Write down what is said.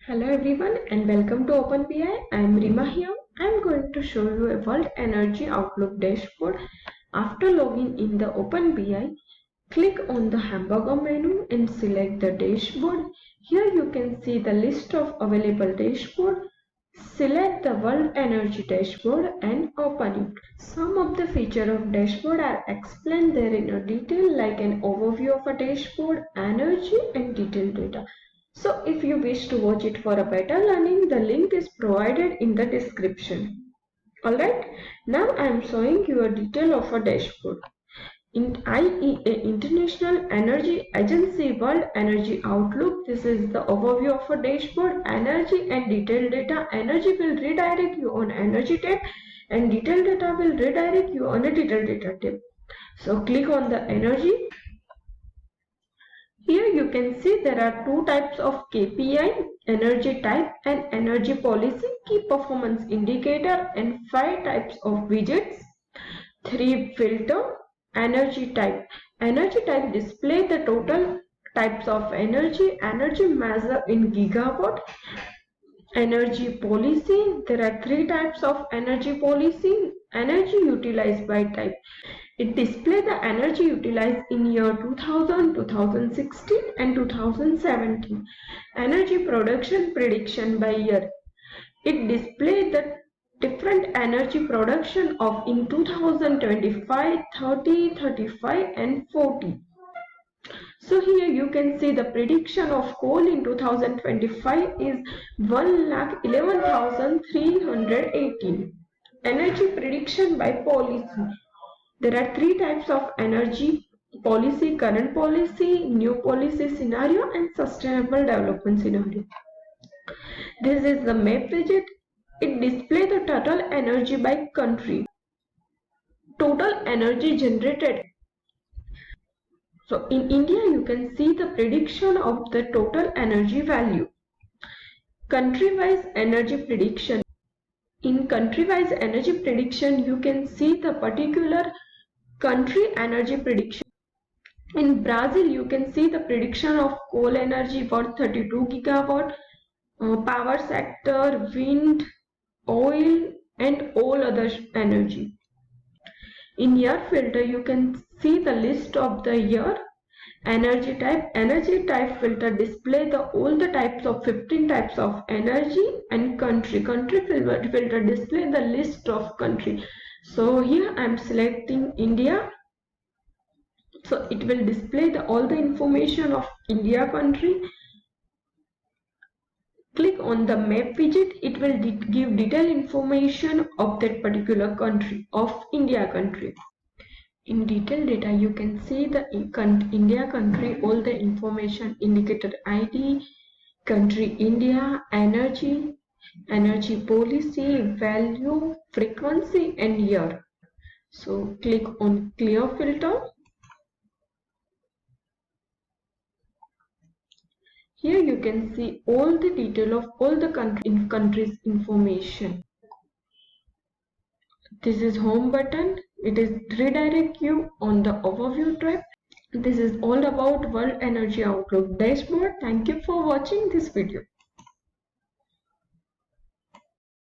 Hello everyone and welcome to Opnbi. I am Rima here. I am going to show you a World Energy Outlook dashboard. After logging in the Opnbi, click on the hamburger menu and select the dashboard. Here you can see the list of available dashboard. Select the World Energy dashboard and open it. Some of the features of dashboard are explained there in a detail, like an overview of a dashboard, energy and detailed data. So if you wish to watch it for a better learning, the link is provided in the description. Alright, now I am showing you a detail of a dashboard. In IEA International Energy Agency World Energy Outlook, this is the overview of a dashboard. Energy and detailed data. Energy will redirect you on energy tab and detailed data will redirect you on a detailed data tab. So click on the energy. Here you can see there are two types of KPI, energy type and energy policy, key performance indicator, and 5 types of widgets. 3 filter, energy type. Energy type display the total types of energy, energy measure in gigawatt. Energy policy, there are 3 types of energy policy. Energy utilized by type. It displays the energy utilized in year 2000, 2016 and 2017. Energy production prediction by year. It displays the different energy production of in 2025, 30, 35 and 40. So here you can see the prediction of coal in 2025 is 1,11,318. Energy prediction by policy. There are 3 types of energy policy: current policy, new policy scenario and sustainable development scenario. This is the map widget. It displays the total energy by country. Total energy generated. So in India you can see the prediction of the total energy value. Country-wise energy prediction. In country-wise energy prediction you can see the particular country energy prediction. In Brazil, you can see the prediction of coal energy for 32 gigawatt, power sector, wind, oil, and all other energy. In year filter, you can see the list of the year. Energy type. Energy type filter display all the types of 15 types of energy, and country. Country filter display the list of country. So here I am selecting India. So it will display all the information of India country. Click on the map widget. It will give detailed information of that particular country, of India country. In detailed data, you can see the India country, all the information: indicator ID, country India, energy, energy policy, value, frequency and year. So click on clear filter. Here you can see all the detail of all the countries information. This is home button. It is redirect you on the overview tab. This is all about World Energy Outlook dashboard. Thank you for watching this video.